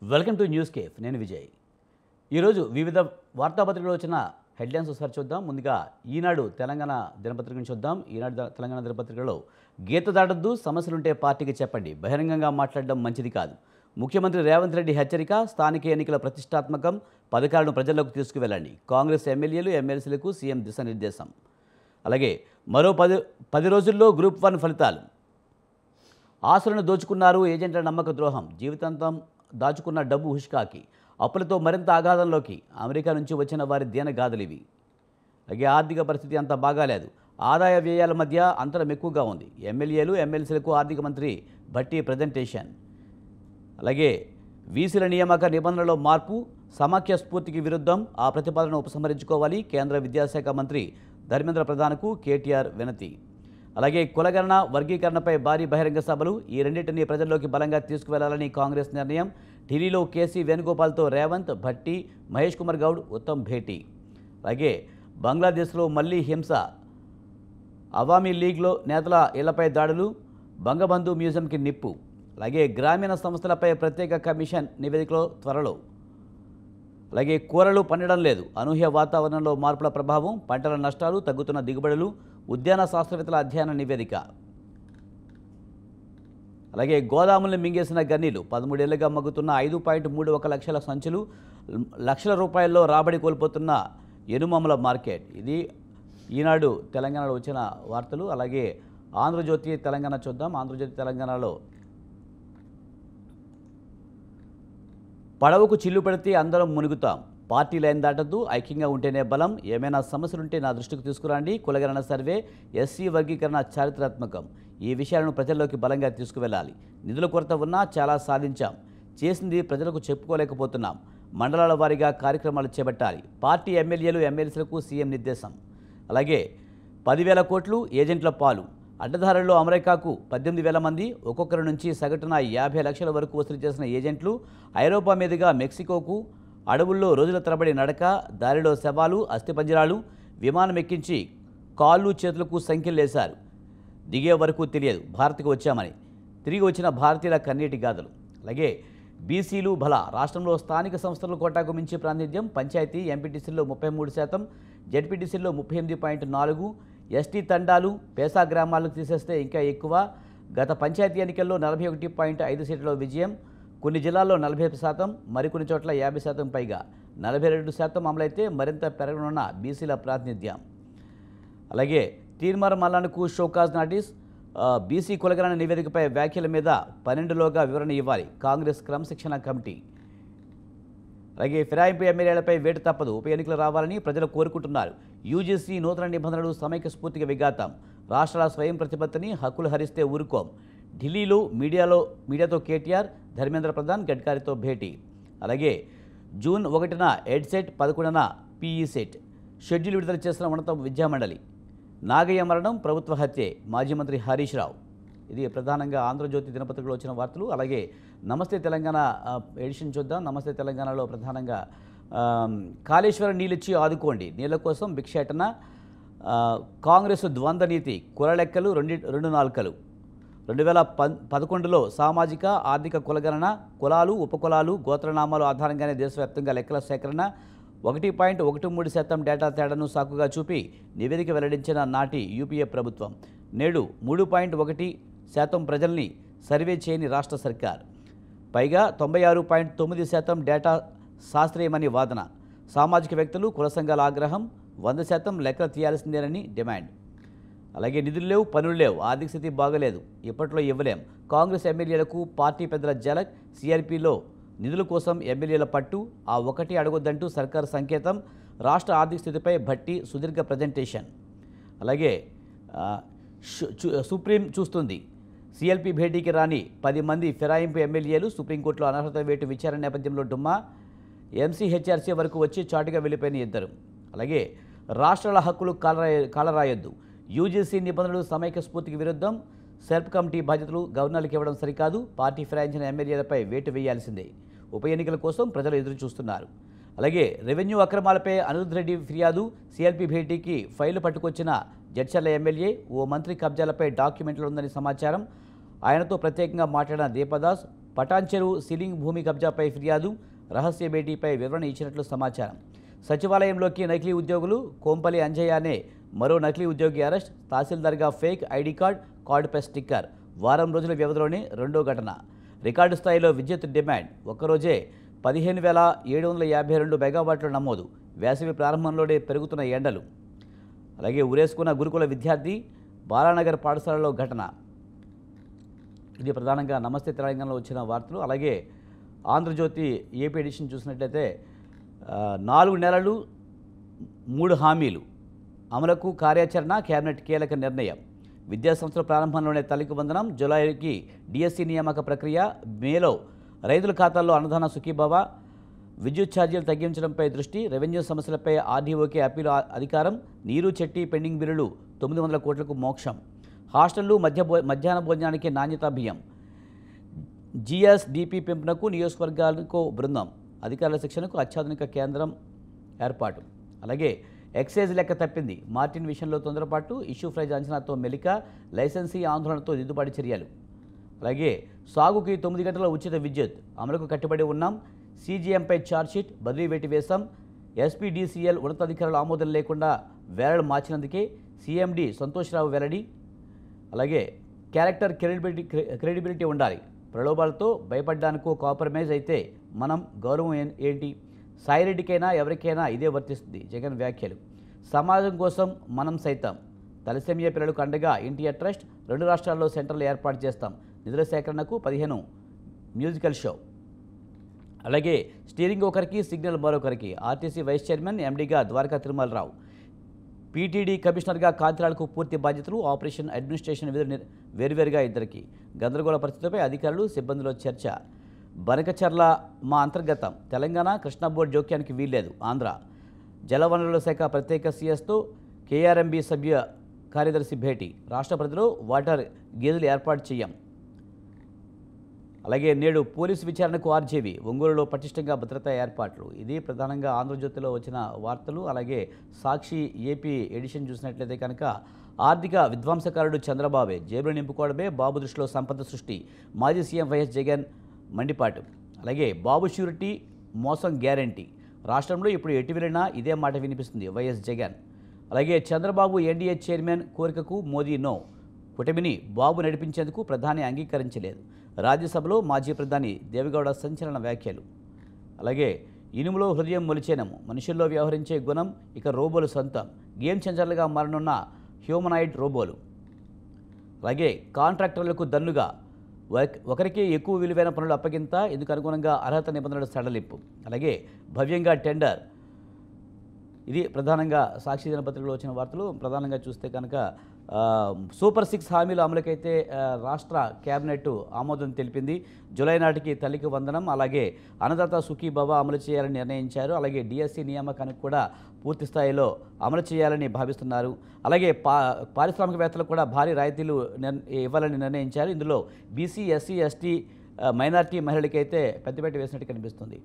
Welcome to news cafe. నేను విజయ్. ఈరోజు వివిధ వార్తాపత్రికలు వచ్చిన హెడ్లైన్స్ ఒకసారి చూద్దాం. ముందుగా ఈనాడు తెలంగాణ దినపత్రిక నుంచి చూద్దాం. ఈనాడు తెలంగాణ దినపత్రికలో గీత దాటద్దు, సమస్యలుంటే పార్టీకి చెప్పండి, బహిరంగంగా మాట్లాడడం మంచిది కాదు, ముఖ్యమంత్రి రేవంత్ రెడ్డి హెచ్చరిక, స్థానిక ఎన్నికల ప్రతిష్టాత్మకం, పథకాలను ప్రజల్లోకి తీసుకువెళ్ళండి, కాంగ్రెస్ ఎమ్మెల్యేలు ఎమ్మెల్సీలకు సీఎం దిశానిర్దేశం. అలాగే మరో 10 రోజుల్లో గ్రూప్ 1 ఫలితాలు. ఆశలను దోచుకున్నారు ఏజెంట్ల నమ్మక ద్రోహం, జీవితాంతం దాచుకున్న డబ్బు హుష్కాకి, అప్పులతో మరింత అగాధంలోకి, అమెరికా నుంచి వచ్చిన వారి దీనగాథలివి. అలాగే ఆర్థిక పరిస్థితి అంత బాగాలేదు, ఆదాయ వ్యయాల మధ్య అంతరం ఎక్కువగా ఉంది, ఎమ్మెల్యేలు ఎమ్మెల్సీలకు ఆర్థిక మంత్రి భట్టి ప్రజెంటేషన్. అలాగే వీసీల నియామక నిబంధనలలో మార్పు, సమాఖ్య స్ఫూర్తికి విరుద్ధం, ఆ ప్రతిపాదనను ఉపసంహరించుకోవాలి, కేంద్ర విద్యాశాఖ మంత్రి ధర్మేంద్ర ప్రధాన్కు కేటీఆర్ వినతి. అలాగే కులగణన, వర్గీకరణపై భారీ బహిరంగ సభలు, ఈ రెండింటినీ ప్రజల్లోకి బలంగా తీసుకువెళ్లాలని కాంగ్రెస్ నిర్ణయం, ఢిల్లీలో కేసీ వేణుగోపాల్తో రేవంత్, భట్టి, మహేష్ కుమార్ గౌడ్, ఉత్తమ్ భేటీ. అలాగే బంగ్లాదేశ్లో మళ్లీ హింస, అవామీ లీగ్లో నేతల ఇళ్లపై దాడులు, బంగబంధు మ్యూజియంకి నిప్పు. అలాగే గ్రామీణ సంస్థలపై ప్రత్యేక కమిషన్ నివేదికలో త్వరలో. అలాగే కూరలు పండడం లేదు, అనూహ్య వాతావరణంలో మార్పుల ప్రభావం, పంటల నష్టాలు, తగ్గుతున్న దిగుబడులు, ఉద్యాన శాస్త్రవేత్తల అధ్యయన నివేదిక. అలాగే గోదాములను మింగేసిన గన్నీలు, 13 ఏళ్లుగా మగ్గుతున్న 5.31 లక్షల సంచులు, లక్షల రూపాయల్లో రాబడి కోల్పోతున్న ఎనుమముల మార్కెట్. ఇది ఈనాడు తెలంగాణలో వచ్చిన వార్తలు. అలాగే ఆంధ్రజ్యోతి తెలంగాణ చూద్దాం. ఆంధ్రజ్యోతి తెలంగాణలో పడవకు చిల్లు పెడితే అందరం మునుగుతాం, పార్టీ లైన్ దాటద్దు, ఐక్యంగా ఉంటేనే బలం, ఏమైనా సమస్యలుంటే నా దృష్టికి తీసుకురండి, కులగణన సర్వే, ఎస్సీ వర్గీకరణ చారిత్రాత్మకం, ఈ విషయాలను ప్రజల్లోకి బలంగా తీసుకువెళ్ళాలి, నిధుల కొరత ఉన్నా చాలా సాధించాం, చేసింది ప్రజలకు చెప్పుకోలేకపోతున్నాం, మండలాల వారీగా కార్యక్రమాలు చేపట్టాలి, పార్టీ ఎమ్మెల్యేలు ఎమ్మెల్సీలకు సీఎం నిర్దేశం. అలాగే 10,000 కోట్లు ఏజెంట్ల పాలు, అడ్డదారుల్లో అమెరికాకు 18,000 మంది, ఒక్కొక్కరి నుంచి సగటున 50 లక్షల వరకు వసూలు చేసిన ఏజెంట్లు, ఐరోపా మీదుగా మెక్సికోకు, అడవుల్లో రోజుల తరబడి నడక, దారిలో శవాలు, అస్థిపంజరాలు, విమానం ఎక్కించి కాళ్ళు చేతులకు సంఖ్యలేశారు, దిగే వరకు తెలియదు భారత్కు వచ్చామని, తిరిగి వచ్చిన భారతీయుల కన్నీటి గాథలు. అలాగే బీసీలు బల, రాష్ట్రంలో స్థానిక సంస్థల కోటాకు మించి ప్రాతినిధ్యం, పంచాయతీ ఎంపీటీసీల్లో 33%, జెడ్పీటీసీల్లో 38.4%, ఎస్టీ తండాలు, పేసా గ్రామాలకు తీసేస్తే ఇంకా ఎక్కువ. గత పంచాయతీ ఎన్నికల్లో 41.5 సీట్లలో విజయం, కొన్ని జిల్లాల్లో 40%, మరికొన్ని చోట్ల 50% పైగా, 42% అమలైతే మరింత పెరగనున్న బీసీల ప్రాతినిధ్యం. అలాగే తీర్మార్ మల్లాన్కు షోకాజ్ నోటీస్, బీసీ కులగణన నివేదికపై వ్యాఖ్యల మీద 12లోగా వివరణ ఇవ్వాలి, కాంగ్రెస్ క్రమశిక్షణ కమిటీ. అలాగే ఫిరాయింపు ఎమ్మెల్యేలపై వేటు తప్పదు, ఉప ఎన్నికలు రావాలని ప్రజలు కోరుకుంటున్నారు, యూజీసీ నూతన నిబంధనలు సమైక్య స్ఫూర్తికి విఘాతం, రాష్ట్రాల స్వయం ప్రతిపత్తిని హక్కులు హరిస్తే ఊరుకోం, ఢిల్లీలో మీడియాతో కేటీఆర్, ధర్మేంద్ర ప్రధాన్, గడ్కరీతో భేటీ. అలాగే జూన్ 1న ఎడ్సెట్, 11న పీఈ సెట్ షెడ్యూల్ విడుదల చేసిన ఉన్నత విద్యామండలి, నాగయ్య మరణం ప్రభుత్వ హత్యే, మాజీ మంత్రి హరీష్ రావు. ఇది ప్రధానంగా ఆంధ్రజ్యోతి దినపత్రికలో వచ్చిన వార్తలు. అలాగే నమస్తే తెలంగాణ ఎడిషన్ చూద్దాం. నమస్తే తెలంగాణలో ప్రధానంగా కాళేశ్వరం నీళ్ళిచ్చి ఆదుకోండి, నీళ్ల కోసం భిక్షాటన, కాంగ్రెస్ ద్వంద్వ నీతి, కుల లెక్కలు, రెండు నాల్కలు, 2011లో సామాజిక ఆర్థిక కులగణన, కులాలు, ఉపకులాలు, గోత్రనామాలు ఆధారంగానే దేశవ్యాప్తంగా లెక్కల సేకరణ, 1.13% డేటా తేడాను సాకుగా చూపి నివేదిక వెల్లడించిన నాటి యూపీఏ ప్రభుత్వం, నేడు 3.1% ప్రజల్ని సర్వే చేయని రాష్ట్ర సర్కార్, పైగా 96.9% డేటా శాస్త్రీయమని వాదన, సామాజిక వ్యక్తులు, కుల సంఘాల ఆగ్రహం, 100% లెక్కలు తీయాల్సిందేనని డిమాండ్. అలాగే నిధులు లేవు, పనులు లేవు, ఆర్థిక స్థితి బాగలేదు, ఇప్పట్లో ఇవ్వలేం, కాంగ్రెస్ ఎమ్మెల్యేలకు పార్టీ పెద్దల జలక్, సిఆర్పీలో నిధుల కోసం ఎమ్మెల్యేల పట్టు, ఆ ఒకటి అడగొద్దంటూ సర్కారు సంకేతం, రాష్ట్ర ఆర్థిక స్థితిపై భట్టి సుదీర్ఘ ప్రజెంటేషన్. అలాగే సుప్రీం చూస్తుంది, సిఎల్పి భేటీకి రాని 10 మంది ఫిరాయింపు ఎమ్మెల్యేలు, సుప్రీంకోర్టులో అనర్హత వేటు విచారణ నేపథ్యంలో డుమ్మా, ఎంసీహెచ్ఆర్సీ వరకు వచ్చి చాటుగా వెళ్ళిపోయిన ఇద్దరు. అలాగే రాష్ట్రాల హక్కులు కాలరాయొద్దు, యూజీసీ నిబంధనలు సమైక్య స్ఫూర్తికి విరుద్ధం, సెర్ప్ కమిటీ బాధ్యతలు గవర్నర్లకు ఇవ్వడం సరికాదు, పార్టీ ఫిరాయించిన ఎమ్మెల్యేలపై వేటు వేయాల్సిందే, ఉప ఎన్నికల కోసం ప్రజలు ఎదురు చూస్తున్నారు. అలాగే రెవెన్యూ అక్రమాలపై అనిరుద్ రెడ్డి ఫిర్యాదు, సిఎల్పి భేటీకి ఫైలు పట్టుకొచ్చిన జడ్చర్ల ఎమ్మెల్యే, ఓ మంత్రి కబ్జాలపై డాక్యుమెంట్లు ఉందని సమాచారం, ఆయనతో ప్రత్యేకంగా మాట్లాడిన దీపదాస్, పటాన్ చెరువు సీలింగ్ భూమి కబ్జాపై ఫిర్యాదు, రహస్య భేటీపై వివరణ ఇచ్చినట్లు సమాచారం. సచివాలయంలోకి నకిలీ ఉద్యోగులు, కోంపల్లి అంజయ్య అనే మరో నకిలీ ఉద్యోగి అరెస్ట్, తహసీల్దార్గా ఫేక్ ఐడి కార్డుపై స్టిక్కర్. వారం రోజుల వ్యవధిలోనే రెండో ఘటన. రికార్డు స్థాయిలో విద్యుత్ డిమాండ్. ఒక్కరోజే 15,752 మెగావాట్లు నమోదు. వేసవి ప్రారంభంలోనే పెరుగుతున్న ఎండలు. అలాగే ఉరేసుకున్న గురుకుల విద్యార్థి, బాలానగర్ పాఠశాలలో ఘటన. ఇది ప్రధానంగా నమస్తే తెలంగాణలో వచ్చిన వార్తలు. అలాగే ఆంధ్రజ్యోతి ఏపీ ఎడిషన్ చూసినట్లయితే 4 నెలలు 3 హామీలు అమలుకు కార్యాచరణ, కేబినెట్ కీలక నిర్ణయం. విద్యాసంస్థల ప్రారంభంలోనే తల్లికి వందనం, జూలైకి డిఎస్సి నియామక ప్రక్రియ, మేలో రైతుల ఖాతాల్లో అన్నదాన సుఖీభవ, విద్యుత్ ఛార్జీలు తగ్గించడంపై దృష్టి, రెవెన్యూ సమస్యలపై ఆర్డీఓకే అప్పీలు అధికారం, నీరు చెట్టి పెండింగ్ బిల్లులు 900 కోట్లకు మోక్షం, హాస్టళ్లు మధ్యాహ్న భోజనానికి నాణ్యతా బియ్యం, జిఎస్డిపి పెంపునకు నియోజకవర్గాలకు బృందం, అధికారుల శిక్షణకు అత్యాధునిక కేంద్రం ఏర్పాటు. అలాగే ఎక్సైజ్ లెక్క తప్పింది, మార్టిన్ విషయంలో తొందరపాటు, ఇష్యూ ప్రైజ్ అంచనాతో మెలిక, లైసెన్సీ ఆందోళనతో దిద్దుబాటు చర్యలు. అలాగే సాగుకి 9 గంటల ఉచిత విద్యుత్ అమలుకు కట్టుబడి ఉన్నాం, సీజీఎంపై ఛార్జ్షీట్, బదిలీ వేటి వేశాం, ఎస్పీడీసీఎల్ ఉన్నతాధికారుల ఆమోదం లేకుండా వేలలు మార్చినందుకే సీఎండీ సంతోష్రావు వెల్లడి. అలాగే క్యారెక్టర్ క్రెడిబిలిటీ ఉండాలి, ప్రలోభాలతో భయపడ్డానికో కాంప్రమైజ్ అయితే మనం గౌరవం ఏంటి, సాయిరెడ్డికైనా ఎవరికైనా ఇదే వర్తిస్తుంది, జగన్ వ్యాఖ్యలు. సమాజం కోసం మనం సైతం, తలసేమియా పిల్లలకు అండగా ఎన్టీఆర్ ట్రస్ట్, 2 రాష్ట్రాల్లో సెంటర్లు ఏర్పాటు చేస్తాం, నిధుల సేకరణకు 15 మ్యూజికల్ షో. అలాగే స్టీరింగ్ ఒకరికి, సిగ్నల్ మరొకరికి, ఆర్టీసీ వైస్ చైర్మన్ ఎండీగా ద్వారకా తిరుమలరావు, పీటీడీ కమిషనర్గా కాంతిలాలకు పూర్తి బాధ్యతలు, ఆపరేషన్ అడ్మినిస్ట్రేషన్ విధులు వేరువేరుగా ఇద్దరికి. గందరగోళ పరిస్థితిపై అధికారులు సిబ్బందిలో చర్చ. బనకచర్ల మా అంతర్గతం, తెలంగాణ కృష్ణా బోర్డు జోక్యానికి వీల్లేదు, ఆంధ్ర. జలవనరుల శాఖ ప్రత్యేక సీఎస్తో కేఆర్ఎంబీ సభ్య కార్యదర్శి భేటీ, రాష్ట్ర పరిధిలో వాటర్ గేదెలు ఏర్పాటు చేయం. అలాగే నేడు పోలీసు విచారణకు ఆర్జేవి, ఒంగోలులో పటిష్టంగా భద్రతా ఏర్పాట్లు. ఇది ప్రధానంగా ఆంధ్రజ్యోతిలో వచ్చిన వార్తలు. అలాగే సాక్షి ఏపీ ఎడిషన్ చూసినట్లయితే కనుక ఆర్థిక విధ్వంసకారుడు చంద్రబాబే, జేబులు నింపుకోవడమే బాబు దృష్టిలో సంపద సృష్టి, మాజీ సీఎం వైఎస్ జగన్ మండిపాటు. అలాగే బాబు షూరిటీ మోసం గ్యారంటీ, రాష్ట్రంలో ఇప్పుడు ఎటు వెళ్ళినా ఇదే మాట వినిపిస్తుంది వైఎస్ జగన్. అలాగే చంద్రబాబు ఎన్డీఏ చైర్మన్ కోరికకు మోదీ నో, కూటమిని బాబు నడిపించేందుకు ప్రధాని అంగీకరించలేదు. రాజ్యసభలో మాజీ ప్రధాని దేవెగౌడ సంచలన వ్యాఖ్యలు. అలాగే ఇనుములో హృదయం మొలిచేనము, మనుషుల్లో వ్యవహరించే గుణం ఇక రోబోలు సొంతం, గేమ్ చేంజర్లుగా మారనున్న హ్యూమనాయిడ్ రోబోలు. అలాగే కాంట్రాక్టర్లకు దన్నుగా, ఒకరికి ఎక్కువ విలువైన పనులు అప్పగింత, ఇందుకు అనుగుణంగా అర్హత నిబంధనలు సడలింపు. అలాగే భవ్యంగా టెండర్. ఇది ప్రధానంగా సాక్షి దినపత్రికలో వచ్చిన వార్తలు. ప్రధానంగా చూస్తే కనుక సూపర్ 6 హామీల అమలుకైతే రాష్ట్ర కేబినెట్ ఆమోదం తెలిపింది. జూలై నాటికి తల్లికి వందనం, అలాగే అన్నదాత సుఖీభవ అమలు చేయాలని నిర్ణయించారు. అలాగే డిఎస్సి నియామకానికి కూడా పూర్తి స్థాయిలో అమలు చేయాలని భావిస్తున్నారు. అలాగే పారిశ్రామికవేత్తలకు కూడా భారీ రాయితీలు ఇవ్వాలని నిర్ణయించారు. ఇందులో బీసీ, ఎస్సీ, ఎస్టీ, మైనార్టీ మహిళలకైతే పెద్దపీట వేసినట్టు కనిపిస్తుంది.